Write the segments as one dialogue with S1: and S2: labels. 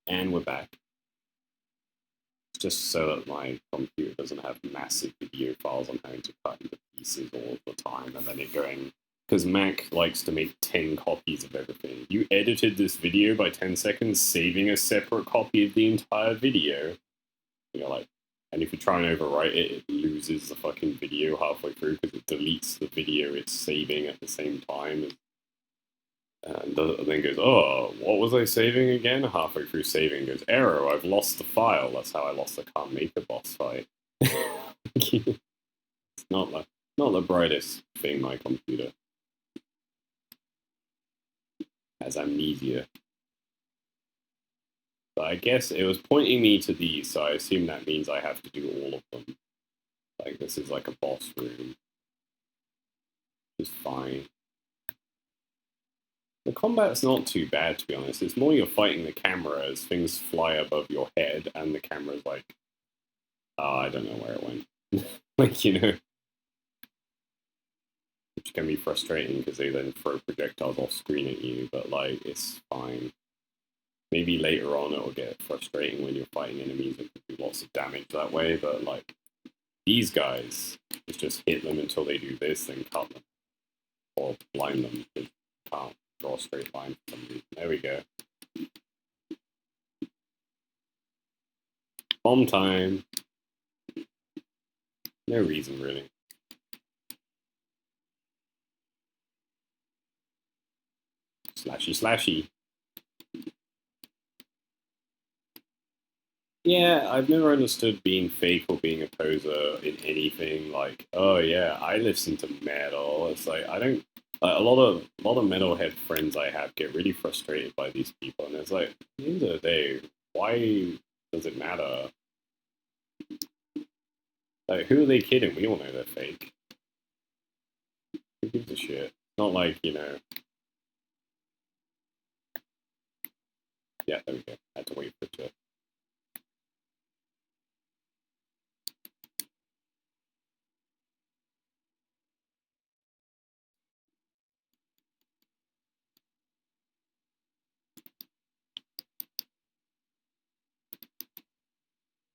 S1: And we're back. Just so that my computer doesn't have massive video files I'm having to cut into pieces all the time, and then it going. Because Mac likes to make 10 copies of everything. You edited this video by 10 seconds, saving a separate copy of the entire video. You know, like, and if you try and overwrite it, it loses the fucking video halfway through because it deletes the video it's saving at the same time. And then goes, oh, what was I saving again? Halfway through saving goes, error, I've lost the file. That's how I lost the can't make a boss fight. It's not the brightest thing, my computer. Has amnesia. But I guess it was pointing me to these, so I assume that means I have to do all of them. Like, this is like a boss room. It's fine. The combat's not too bad, to be honest. It's more you're fighting the camera as things fly above your head, and the camera's like, oh, I don't know where it went. Like, you know. Which can be frustrating because they then throw projectiles off screen at you, but, like, it's fine. Maybe later on it'll get frustrating when you're fighting enemies and do lots of damage that way, but, like, these guys, it's just hit them until they do this, then cut them. Or blind them, because you can't draw a straight line for some reason. There we go. Bomb time. No reason, really. Slashy, slashy. Yeah, I've never understood being fake or being a poser in anything. Like, oh yeah, I listen to metal. It's like I don't. Like, a lot of metalhead friends I have get really frustrated by these people, and it's like, at the end of the day, why does it matter? Like, who are they kidding? We all know they're fake. Who gives a shit? Not like, you know. Yeah, there we go. I had to wait for it to.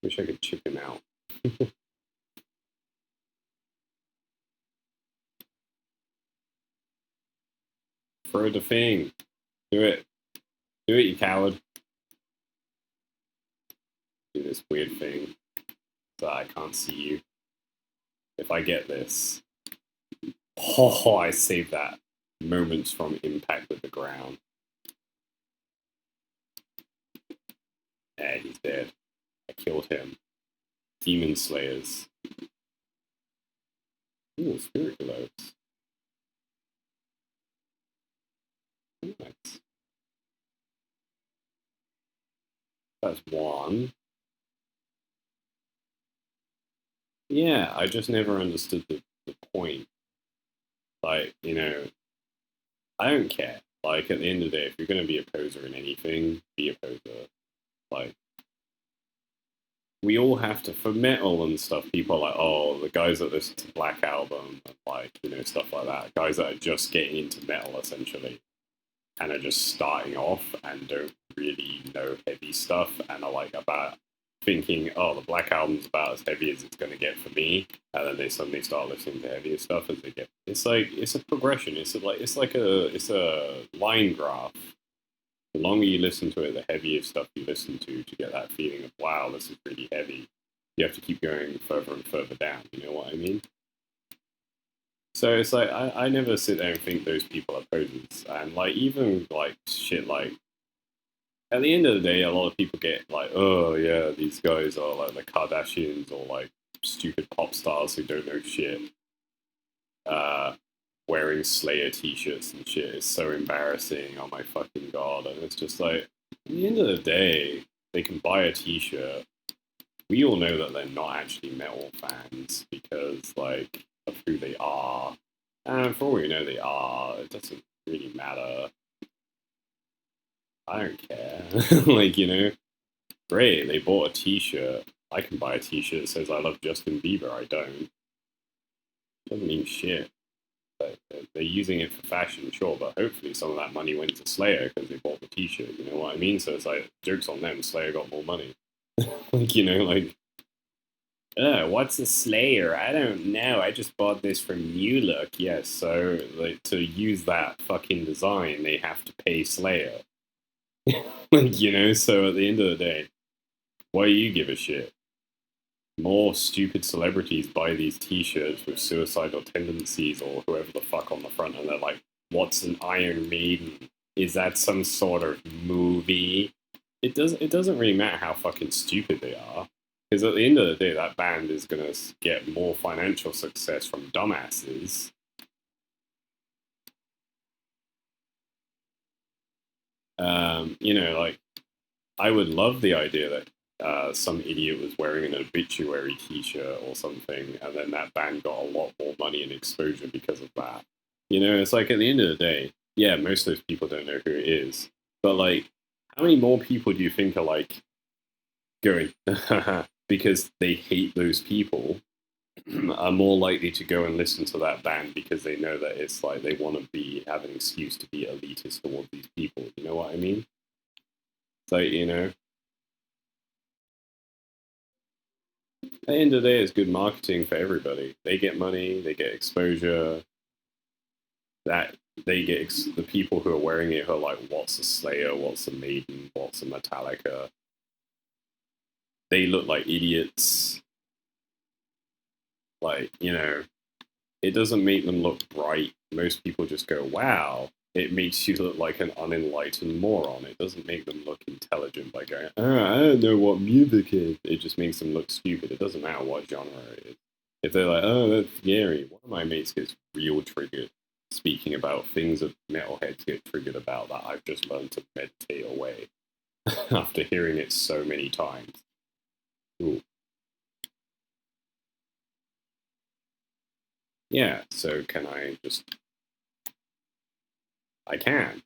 S1: Wish I could chip him out. Throw the thing. Do it. Do it, you coward. Do this weird thing so I can't see you. If I get this. Oh, I saved that. Moments from impact with the ground. And he's dead. I killed him. Demon Slayers. Ooh, Spirit Globes. Nice. That's one. Yeah, I just never understood the point. Like, you know, I don't care. Like, at the end of the day, if you're going to be a poser in anything, be a poser. Like, we all have to, for metal and stuff, people are like, oh, the guys that listen to Black Album, and like, you know, stuff like that. Guys that are just getting into metal, essentially, and are just starting off and don't really know heavy stuff, and are like about thinking, oh, the Black Album's about as heavy as it's going to get for me, and then they suddenly start listening to heavier stuff as they get. It's like it's a progression. It's a line graph. The longer you listen to it, the heavier stuff you listen to get that feeling of wow, this is really heavy. You have to keep going further and further down. You know what I mean? So it's like I never sit there and think those people are posers, and like even like shit like at the end of the day, a lot of people get like, oh yeah, these guys are like the Kardashians or like stupid pop stars who don't know shit. Uh, Wearing Slayer t-shirts and shit is so embarrassing. Oh my fucking god! And it's just like, at the end of the day, they can buy a t-shirt. We all know that they're not actually metal fans because like of who they are, and for all we know, they are. It doesn't really matter. I don't care. Like, you know, great. They bought a t-shirt. I can buy a t-shirt that says I love Justin Bieber. I don't. Doesn't mean shit. they're using it for fashion, sure, but hopefully some of that money went to Slayer because they bought the T-shirt. You know what I mean? So it's like jokes on them. Slayer got more money. Like like what's a Slayer? I don't know. I just bought this from New Look. Yes, so like to use that fucking design, they have to pay Slayer. So at the end of the day, why do you give a shit? More stupid celebrities buy these T-shirts with suicidal tendencies or whoever the fuck on the front, and they're like, "What's an Iron Maiden? Is that some sort of movie?" It doesn't really matter how fucking stupid they are, because at the end of the day, that band is gonna get more financial success from dumbasses. Like I would love the idea that some idiot was wearing an obituary T-shirt or something, and then that band got a lot more money and exposure because of that. It's like at the end of the day, yeah, most of those people don't know who it is, but like, how many more people do you think are like going because they hate those people? Are more likely to go and listen to that band because they know that it's like they want to have an excuse to be elitist towards these people. You know what I mean? It's like, at the end of the day, it's good marketing for everybody. They get money, they get exposure. That they get the people who are wearing it who are like, "What's a Slayer? What's a Maiden? What's a Metallica?" They look like idiots. Like it doesn't make them look bright. Most people just go, "Wow." It makes you look like an unenlightened moron. It doesn't make them look intelligent by going, "Oh, I don't know what music is." It just makes them look stupid. It doesn't matter what genre it is. If they're like, "Oh, that's scary," one of my mates gets real triggered speaking about things that metalheads get triggered about that I've just learned to meditate away after hearing it so many times. Ooh. Yeah, so can I just. I can.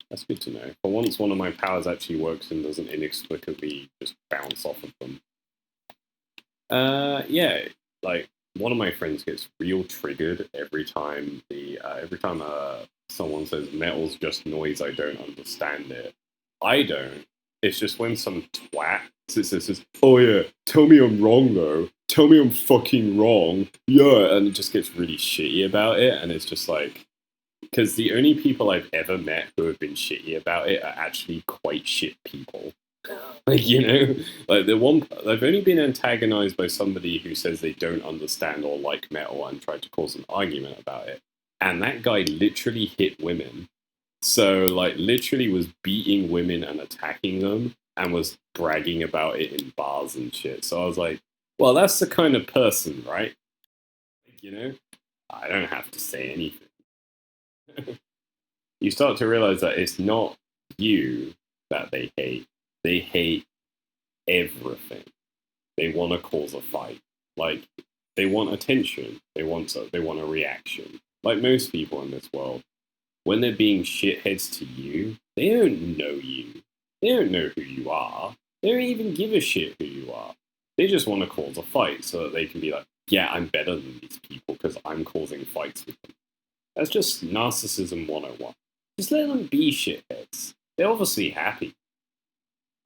S1: That's good to know. For once, one of my powers actually works and doesn't inexplicably just bounce off of them. Yeah, like one of my friends gets real triggered every time someone says metal's just noise. I don't understand it. I don't. It's just when some twat says, "Oh yeah, tell me I'm wrong though. Tell me I'm fucking wrong." Yeah, and it just gets really shitty about it, and it's just like because the only people I've ever met who have been shitty about it are actually quite shit people. Like, like I've only been antagonized by somebody who says they don't understand or like metal and tried to cause an argument about it. And that guy literally hit women. So, like, literally was beating women and attacking them and was bragging about it in bars and shit. So I was like, well, that's the kind of person, right? Like, I don't have to say anything. You start to realize that it's not you that they hate. They hate everything. They want to cause a fight. Like they want attention. They want a reaction. Like most people in this world, when they're being shitheads to you, they don't know you. They don't know who you are. They don't even give a shit who you are. They just want to cause a fight so that they can be like, yeah, I'm better than these people because I'm causing fights with them. That's just narcissism 101. Just let them be shitheads. They're obviously happy.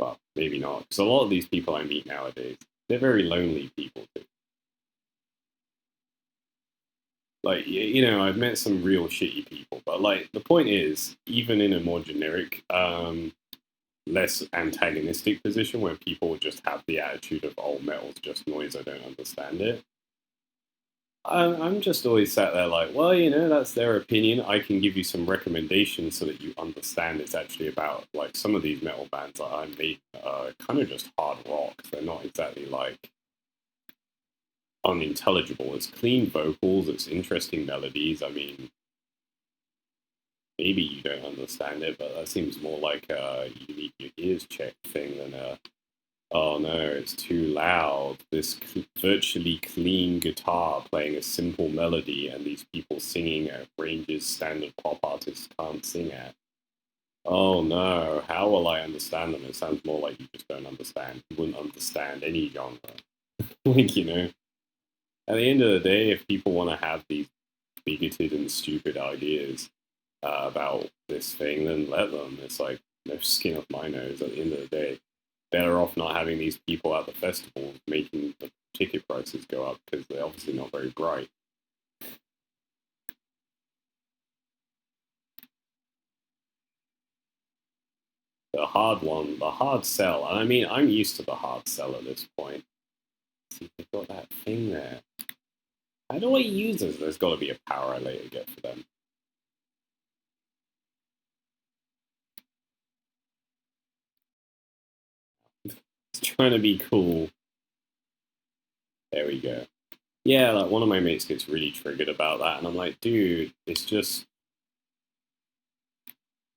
S1: Well, maybe not. Because a lot of these people I meet nowadays, they're very lonely people too. Like, I've met some real shitty people, but like the point is, even in a more generic, less antagonistic position where people just have the attitude of, "Oh, metal's just noise. I don't understand it." I'm just always sat there like, well, that's their opinion. I can give you some recommendations so that you understand it's actually about like some of these metal bands that I made kind of just hard rock. They're not exactly like unintelligible. It's clean vocals, it's interesting melodies. I mean, maybe you don't understand it, but that seems more like you need your ears checked thing than a oh no, it's too loud. This virtually clean guitar playing a simple melody, and these people singing at ranges standard pop artists can't sing at. Oh no, how will I understand them? It sounds more like you just don't understand. You wouldn't understand any genre. Like, at the end of the day, if people want to have these bigoted and stupid ideas about this thing, then let them. It's like no skin off my nose. At the end of the day, better off not having these people at the festivals making the ticket prices go up because they're obviously not very bright. The hard one, the hard sell. And I mean, I'm used to the hard sell at this point. See, they've got that thing there. How do I use this? There's got to be a power I later get for them. It's trying to be cool. There we go. Yeah, like one of my mates gets really triggered about that, and I'm like, dude, it's just,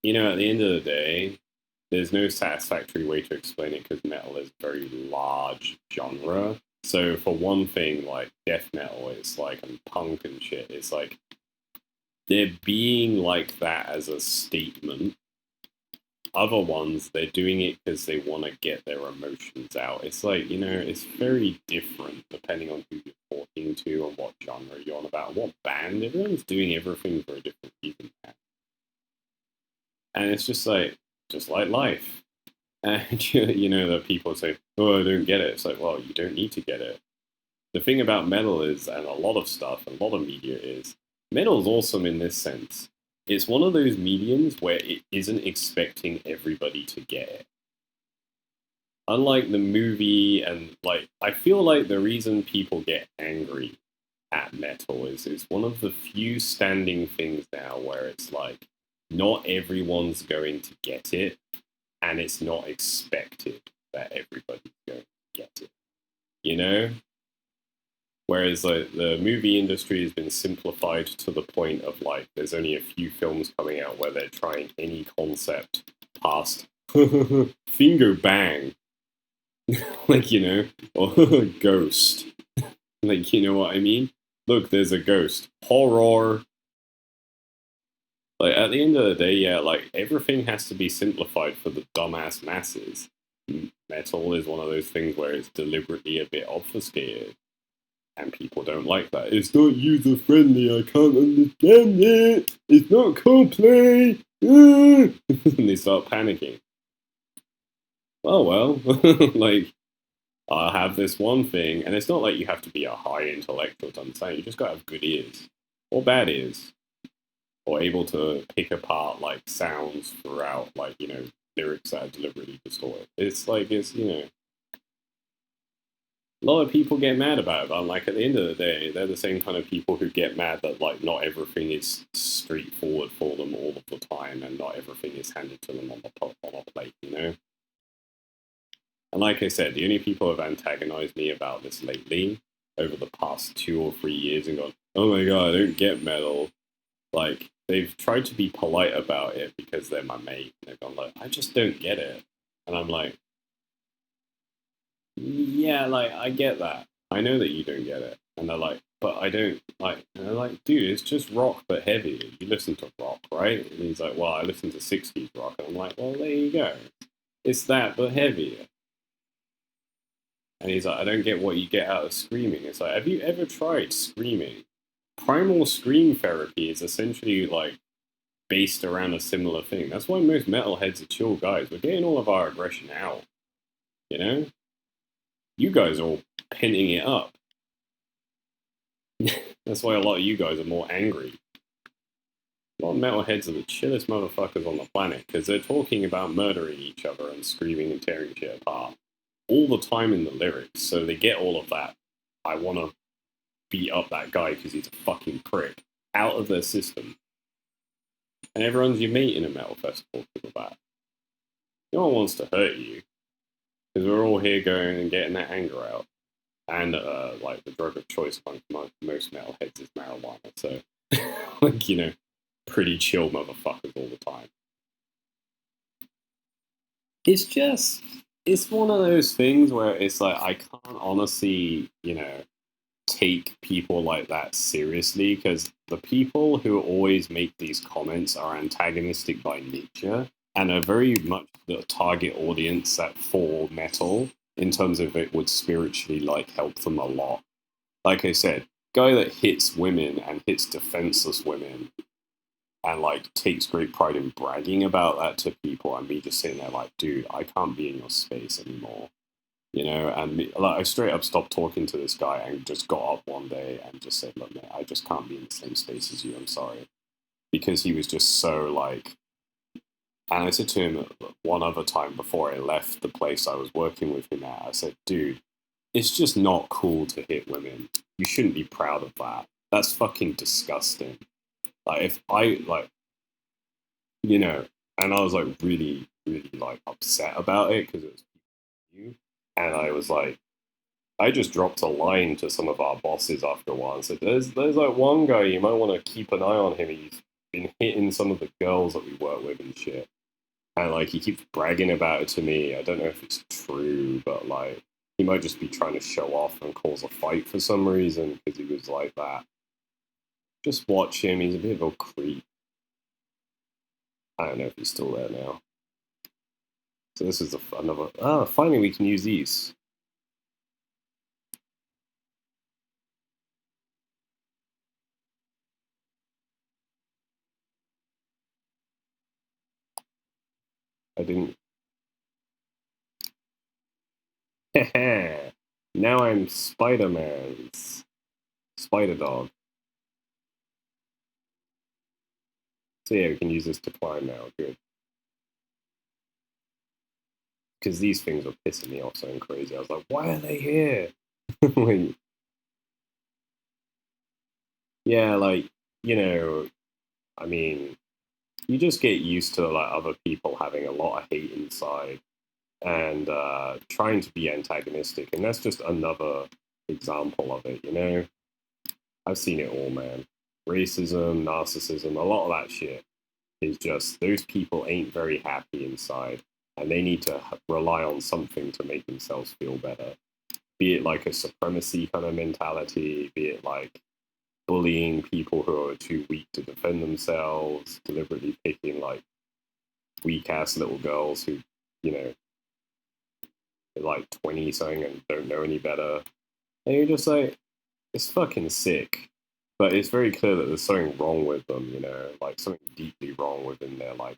S1: at the end of the day, there's no satisfactory way to explain it because metal is a very large genre. So for one thing, like death metal, it's like and punk and shit. It's like they're being like that as a statement. Other ones, they're doing it because they want to get their emotions out. It's like, it's very different depending on who you're talking to and what genre you're on about, what band. Everyone's doing everything for a different reason. And it's just like life. And, the people say, oh, I don't get it. It's like, well, you don't need to get it. The thing about metal is, and a lot of stuff, a lot of media is, metal's awesome in this sense. It's one of those mediums where it isn't expecting everybody to get it. Unlike the movie, and like, I feel like the reason people get angry at metal is it's one of the few standing things now where it's like, not everyone's going to get it, and it's not expected that everybody's going to get it. Whereas like the movie industry has been simplified to the point of like there's only a few films coming out where they're trying any concept past finger bang, like or ghost, like you know what I mean? Look, there's a ghost, horror. Like at the end of the day, yeah, like everything has to be simplified for the dumbass masses. Metal is one of those things where it's deliberately a bit obfuscated. And people don't like that. It's not user friendly. I can't understand it. It's not Coldplay. And they start panicking. Oh well, like I have this one thing, and it's not like you have to be a high intellectual to understand. You just gotta have good ears or bad ears, or able to pick apart like sounds throughout, like lyrics that are deliberately distorted. It's like a lot of people get mad about it, but I'm like, at the end of the day, they're the same kind of people who get mad that like not everything is straightforward for them all of the time, and not everything is handed to them on a plate, And like I said, the only people who have antagonized me about this lately, over the past 2 or 3 years, and gone, oh my god, I don't get metal. Like they've tried to be polite about it because they're my mate. And they've gone like, I just don't get it, and I'm like, yeah, like I get that. I know that you don't get it. And they're like, but I don't like. And they're like, dude, it's just rock but heavy. You listen to rock, right? And he's like, well, I listen to '60s rock. And I'm like, well, there you go. It's that but heavier. And he's like, I don't get what you get out of screaming. It's like, have you ever tried screaming? Primal scream therapy is essentially like based around a similar thing. That's why most metalheads are chill guys. We're getting all of our aggression out. You guys are all pinning it up. That's why a lot of you guys are more angry. A lot of metalheads are the chillest motherfuckers on the planet because they're talking about murdering each other and screaming and tearing shit apart all the time in the lyrics. So they get all of that. I want to beat up that guy because he's a fucking prick out of their system. And everyone's your mate in a metal festival because of that. No one wants to hurt you. Because we're all here going and getting that anger out. And, like, the drug of choice among most metalheads is marijuana. So, like, pretty chill motherfuckers all the time. It's one of those things where it's like, I can't honestly, take people like that seriously. Because the people who always make these comments are antagonistic by nature. And are very much the target audience for metal in terms of it would spiritually like help them a lot. Like I said, Guy that hits women and hits defenseless women and like takes great pride in bragging about that to people, and me just sitting there like, dude, I can't be in your space anymore. And like I straight up stopped talking to this guy and just got up one day and just said, look, mate, I just can't be in the same space as you. I'm sorry. Because he was just so like, and I said to him one other time before I left the place I was working with him at, I said, dude, it's just not cool to hit women. You shouldn't be proud of that. That's fucking disgusting. Like, if I, like, you know, and I was like really, really like upset about it because it was you. And I was like, I just dropped a line to some of our bosses after a while and said, there's like one guy, you might want to keep an eye on him. He's been hitting some of the girls that we work with and shit. And like he keeps bragging about it to me. I don't know if it's true, but like he might just be trying to show off and cause a fight for some reason because he was like that. Just watch him. He's a bit of a creep. I don't know if he's still there now. So this is another. Ah, finally we can use these. I didn't. Now I'm Spider-Man's Spider Dog. So yeah, we can use this to climb now. Good. Because these things were pissing me off so crazy. I was like, why are they here? Like, yeah, like, I mean, you just get used to like other people having a lot of hate inside and trying to be antagonistic, and that's just another example of it. I've seen it all, man. Racism, narcissism, a lot of that shit is just those people ain't very happy inside, and they need to rely on something to make themselves feel better. Be it like a supremacy kind of mentality, be it like bullying people who are too weak to defend themselves, deliberately picking like weak ass little girls who, you know, are like 20 something and don't know any better. And you're just like, it's fucking sick. But it's very clear that there's something wrong with them, like something deeply wrong within their like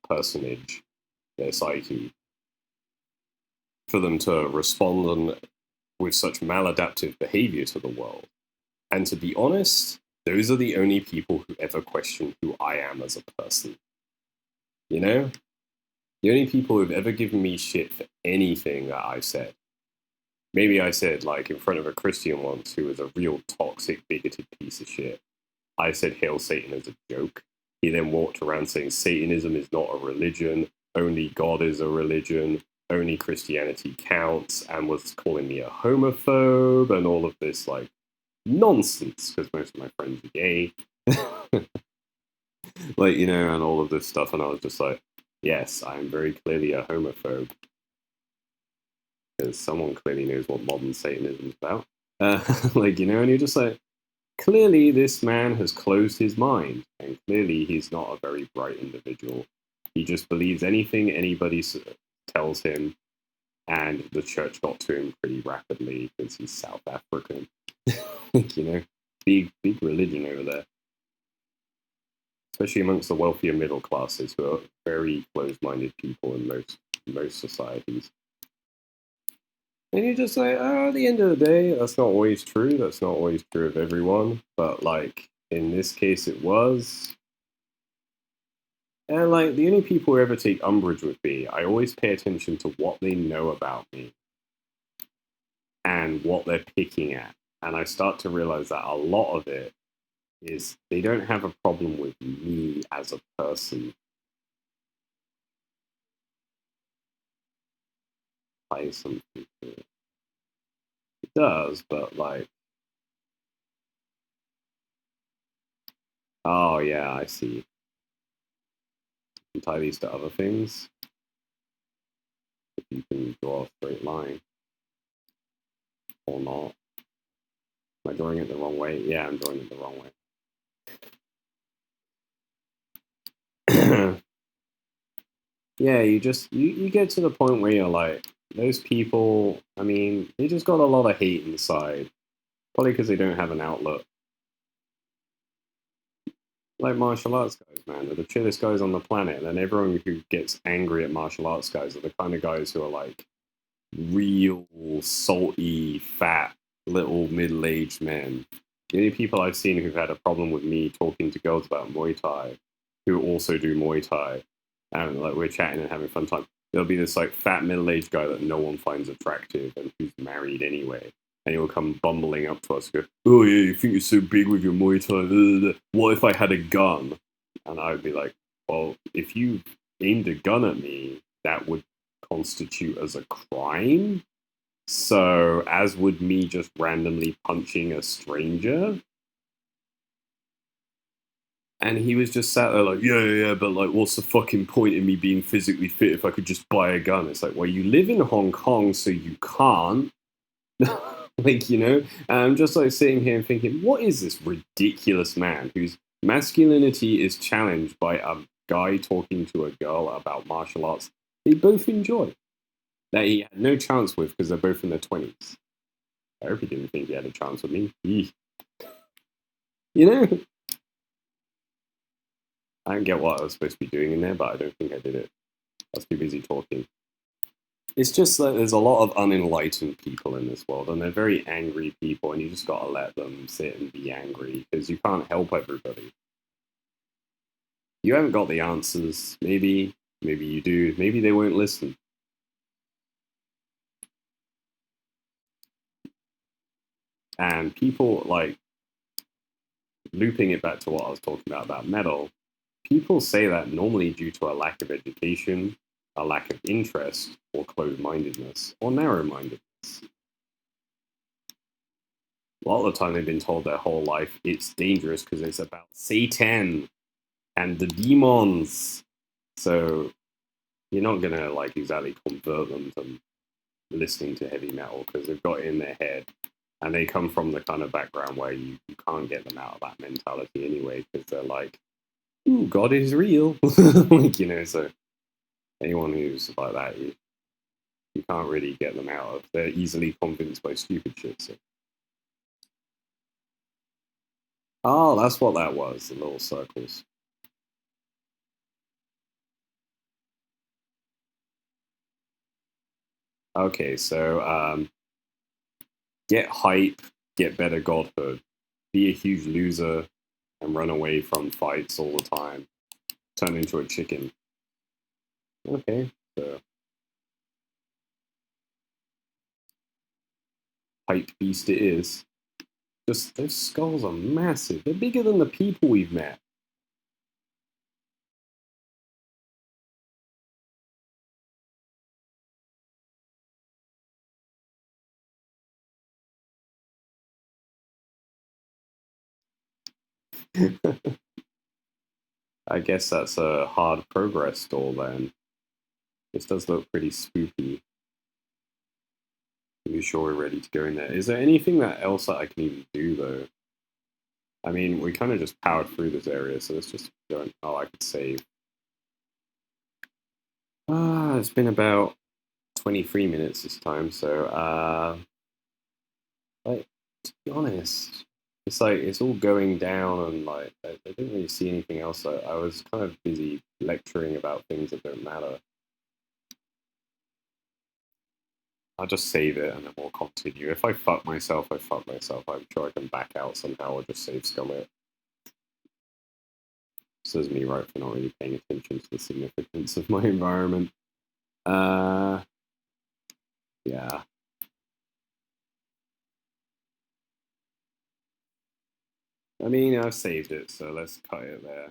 S1: personage, their psyche, for them to respond with such maladaptive behavior to the world. And to be honest, those are the only people who ever question who I am as a person. You know? The only people who've ever given me shit for anything that I've said. Maybe I said, like, in front of a Christian once who was a real toxic, bigoted piece of shit. I said, Hail Satan as a joke. He then walked around saying Satanism is not a religion, only God is a religion, only Christianity counts, and was calling me a homophobe and all of this, like, nonsense, because most of my friends are gay. Like, and all of this stuff. And I was just like, yes, I am very clearly a homophobe. Because someone clearly knows what modern Satanism is about. And you're just like, clearly this man has closed his mind. And clearly he's not a very bright individual. He just believes anything anybody tells him. And the church got to him pretty rapidly because he's South African. Big religion over there. Especially amongst the wealthier middle classes, who are very closed-minded people in most societies. And you're just like, at the end of the day, that's not always true. That's not always true of everyone. But, like, in this case, it was. And, like, the only people who ever take umbrage with me, I always pay attention to what they know about me and what they're picking at. And I start to realize that a lot of it is they don't have a problem with me as a person. Play something to it. It does, but like, oh yeah, I see. You tie these to other things. You can draw a straight line or not. Am I drawing it the wrong way? Yeah, I'm drawing it the wrong way. Yeah, you get to the point where you're like, those people, I mean, they just got a lot of hate inside. Probably because they don't have an outlet. Like martial arts guys, man, they're the chillest guys on the planet. And then everyone who gets angry at martial arts guys are the kind of guys who are like real salty, fat, little middle-aged men. The only people I've seen who've had a problem with me talking to girls about Muay Thai, who also do Muay Thai, and like we're chatting and having fun time. There'll be this like fat middle-aged guy that no one finds attractive and who's married anyway, and he'll come bumbling up to us, and go, "Oh yeah, you think you're so big with your Muay Thai? What if I had a gun?" And I would be like, "Well, if you aimed a gun at me, that would constitute as a crime. So, as would me just randomly punching a stranger." And he was just sat there like, yeah, yeah, yeah, but like, what's the fucking point in me being physically fit if I could just buy a gun? It's like, well, you live in Hong Kong, so you can't. Like, and I'm just like sitting here and thinking, what is this ridiculous man whose masculinity is challenged by a guy talking to a girl about martial arts they both enjoy, that he had no chance with because they're both in their 20s. I hope he didn't think he had a chance with me. Eeh. You know, I don't get what I was supposed to be doing in there, but I don't think I did it. I was too busy talking. It's just that there's a lot of unenlightened people in this world, and they're very angry people, and you just gotta let them sit and be angry because you can't help everybody. You haven't got the answers. Maybe you do. Maybe they won't listen. And people like looping it back to what I was talking about metal. People say that normally due to a lack of education, a lack of interest, or closed mindedness, or narrow mindedness. A lot of the time they've been told their whole life it's dangerous because it's about Satan and the demons. So you're not gonna like exactly convert them to listening to heavy metal because they've got it in their head and they come from the kind of background where you can't get them out of that mentality anyway because they're like, ooh, God is real. Like, so anyone who's like that, you can't really get them out of. They're easily convinced by stupid shit. So. Oh, that's what that was, the little circles. Okay, so get hype, get better godhood, be a huge loser, and run away from fights all the time. Turn into a chicken. Okay, so hype beast it is. Just those skulls are massive. They're bigger than the people we've met. I guess that's a hard progress stall then. This does look pretty spooky. Are you sure we're ready to go in there? Is there anything that else that I can even do though? I mean, we kind of just powered through this area, so let's just go. Oh, I could save. It's been about 23 minutes this time, so like to be honest, it's like it's all going down, and like I didn't really see anything else. I was kind of busy lecturing about things that don't matter. I'll just save it and then we'll continue. If I fuck myself, I fuck myself. I'm sure I can back out somehow or just save scum it. Says me right for not really paying attention to the significance of my environment. Uh, yeah. I mean, I've saved it, so let's cut it there.